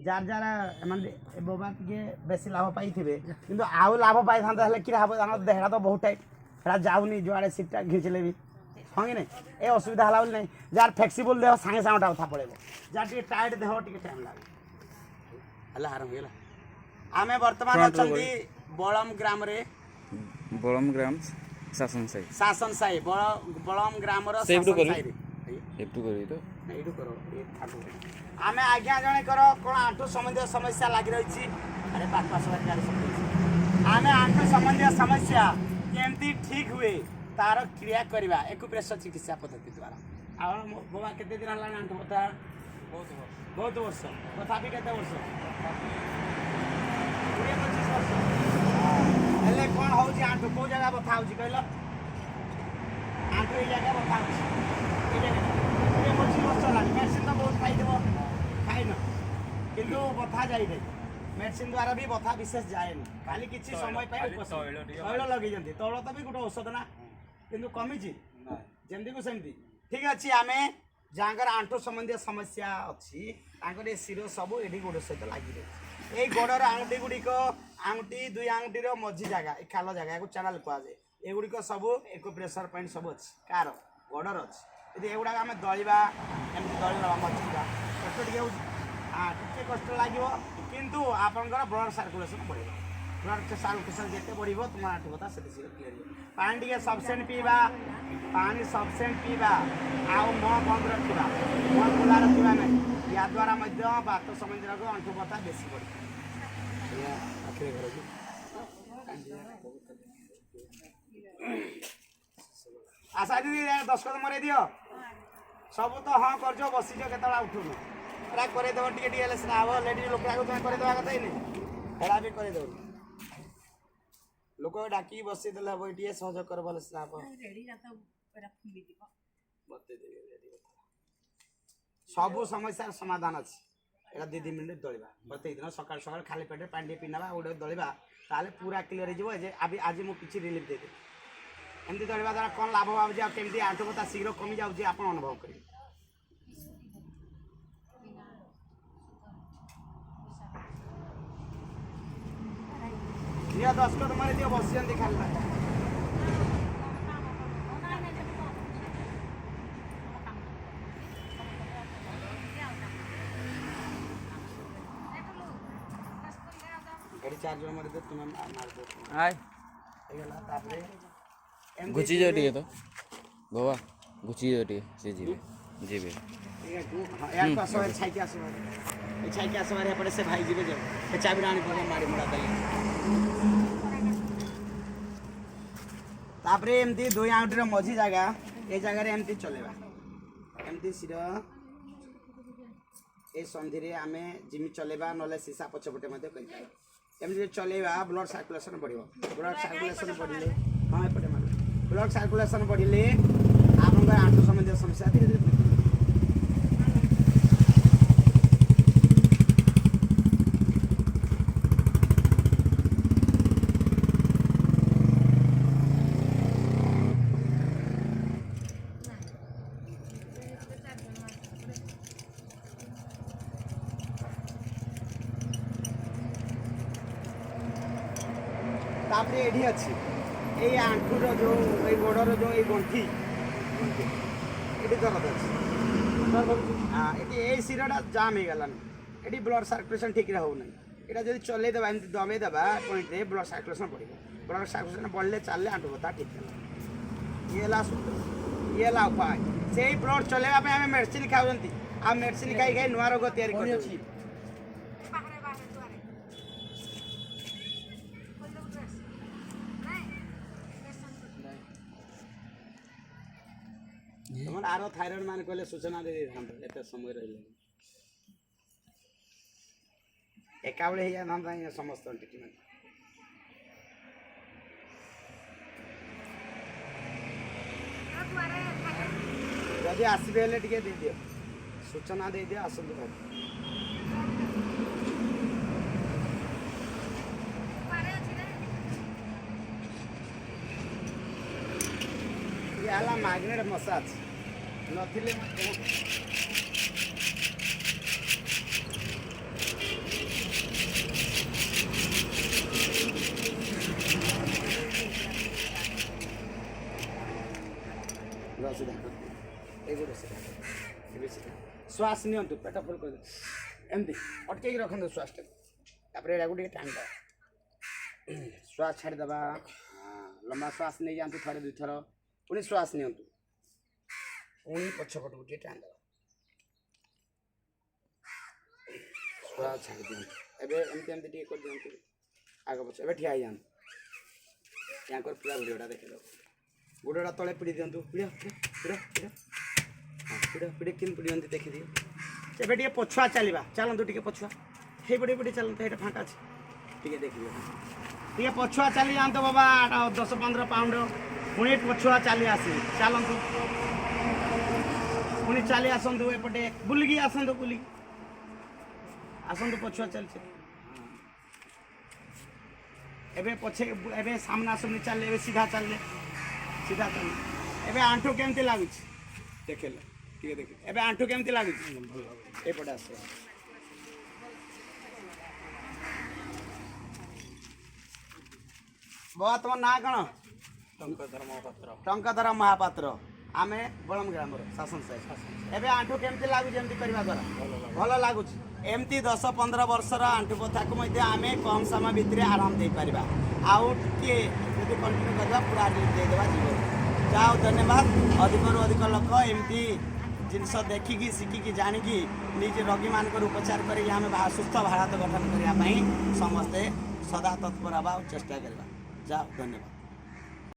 Jar jar माने Boba के बेसी लाभ पाई थिबे किंतु आउ लाभ पाई थांता हले कि लाभ जानो देहरा तो बहुत टाइट रा जाउनी जुआड़े सीटटा घिचले भी हंगे नै ए असुविधा हला बोल नै जार फ्लेक्सिबल देह संगे संगे उठा पड़ेबो जार टी टाइट देह टी टाइम लागे हला आराम गेला आमे वर्तमान अछंती बळम ग्राम रे बळम ग्राम शासन साई बळम ग्राम रो शासन साई रे एटू करी तो एटू करो ए ठाकू आमे आज्ञा जणे करो कोन आंठू संबंधी समस्या लागि रहिछि अरे पाखा सवार गाड़ी सब आमे आंठू संबंधी समस्या केमती ठीक हुए तार क्रिया करबा एक्युप्रेशर चिकित्सा पद्धति द्वारा आ बाबा केते दिन हला आंठू बता बहुत वर्ष तथापि केते वर्ष 20-25 वर्ष हेले कोन होउछि आंठू को जगह बता होउछि कहलो आंठू ए जगह बता होउछि ए जगह 20-25 वर्ष लाग मेडिसिन तो बहुत खाइ देबो खाइ न किंतु बथा जाई दे मेडिसिन द्वारा भी बथा विशेष जाए न खाली किछि समय पाइ तैल लगे जंती तौल तो भी गुटे औषध ना किंतु कमी छी जेंदी को सेमती ठीक अछि आमे जांगर आंठू संबंधी समस्या अछि तांकर ए सिरो सब एडी गोड़ सहित लागि रे ए गोड़र आंगुठी गुडी को आंगुठी दुई आंगुठी रो मझी जगह ए खालो जगह को चैनल को आजे ए गुडी को सब एको प्रेशर पॉइंट सब अछि कार गोड़र अछि यदि एगुड़ा आम दलिबा एमती दलिबा मचिबा कष्ट टिके हो हाँ टिके कष्ट लगे किंतु आपंकर ब्लड सर्कुलेशन बढ़ ब्लड सर्कुलेशन जिते बढ़ तुम आंठू बता से क्लीयर पानी टिके सफिशिएंट पीवा पानी सफिशिएंट पीवा आउ मुह बंद रखा मुह खुला रखा ना या द्वारा बात संबंधी रोग आंठू बता बेसी बढ़ आशा दीदी 10 कदम मरे दियो सब तो हाँ कर बसीज के उठुन एरा करदेव टे टे स्नाव लेडी लोक तुम करदेवा कथा ही नहीं भी करदेव लोक डाकी बसी देले हम टे सहयोग कर भले स्नाव सब समस्या समाधान अच्छी एटा 2 मिनट दलिबा प्रत्येक दिन सकाल सकाल खाली पेटे पानी पिनाबा गोटे दलिबा ताले पूरा क्लियर हो आज मुझे किसी रिलीफ देते एमती दौड़ा द्वारा कौन लाभ भाव केमती आंठू बता शीघ्र कमी जाऊँगी आप अनुभव करेंगे दिया 10 कदम मारे दियो बस जंदी खाली गाड़ी 4 जन मारे दे तुम मार दो आय एगला तापरे गुची जो टिके तो बाबा गुची जो टिके से जीवे यार पास और छाई के आसवार पड़े से भाई जीवे जो ए चाबी रानी को मारी मुड़ा दले तापरे एमती 2 आउटर मझी जगह ए जगह रे एमती चलेबा एमती सिर ए संधि रे आमे जिमी चलेबा नले सीसा पछपटे मध्ये करि एमती चलेबा ब्लड सर्कुलेशन बढ़िबो ब्लड सर्कुलेशन बढ़िले हां एपटे मार ब्लड सर्कुलेशन बढ़िले आपनकर आंठू संबंधी समस्या धीरे धीरे तापरे एठी अछि ए आंठूर जो ए गोड़र जो ए गंठी एटी दर्द अछि हाँ ये ए सिरटा जाम हो गलानी ये ब्लड सर्कुलेशन ठीक हो ना यहाँ जब चल देवा एमती दबे देवा पॉइंट रे ब्लड सर्कुलेशन बढ़ ब्लड सर्कुलेशन बढ़ले चलले आंठू बता ठीक है ये सूत्र ये उपाय से ब्लड चलेगा आम मेडिसिन खाऊँगी आ मेडिसिन खाई खाई नुआ रोग तैयारी तुम आर थायरॉइड मान कहले सूचना दे एत समय रही एका बेले ही समस्त ट्रिटमेंट जदि आसबे टे दे दियो सूचना दे दियो आसतु ये मैग्नेट मसाज नथिले श्वास नियंतु पेट फुल कर एमती अटके रखते श्वास तापर एटा गोटे टाइम श्वास छाड़देवा लंबा श्वास नहीं जातु थोड़े दुई थर पुणी श्वास नियंतु पुणी पछपट गोटे टाइम देवा श्वास छाड़ दिंतु एवं एमती एमती टे कर दिंतु आग पछ ए ठिया जातु यहाँ पूरा भिडियोटा देखिद गोड़ा तले पिड़ी दिंतु पिड़ पिड़ पिड़ पिड़ पिड़ कि पिड़ी देखिए एवं टे पछुआ चलवा चलतु टे पछुआ हे पड़े पड़े चलते ये फाँका अच्छे टे देखिए टे पछुआ चली जातु बाबा 10-15 पाउंड पुणी पछुआ चली आसी चलतु पुणी चली आसतु एपटे बुलिकी आसतु बुलिकी आसतु पछुआ चलছে एबे पछे एबे सामना सामने चल एबे सीधा चल एबे आंठू केमती लागुच देखेले ठीक देख एबे आंठू केमती लागुच ए पडा आसे बाबा तुम ना कण टंकाधर महापात्र आमे बलम ग्राम शासन साहेब एबे आंठू केमती लागुच एमती करबा द्वारा भल लागुच एमती 10-15 वर्षर आंठू कथा को आमे कम समय भितर आराम दे पारिबा आउ टिके यदि कंटिन्यू करबा पूरा रिलीफ दे देबा जीवन जाओ धन्यवाद अधिकरू अधिक लोक एमती जिनस देखिकी शिखिकी जानिकी निज रोगी मान उपचार करी आम सुस्थ भारत गठन करने समस्ते सदा तत्पर हवा चेष्टा करवा जाओ धन्यवाद।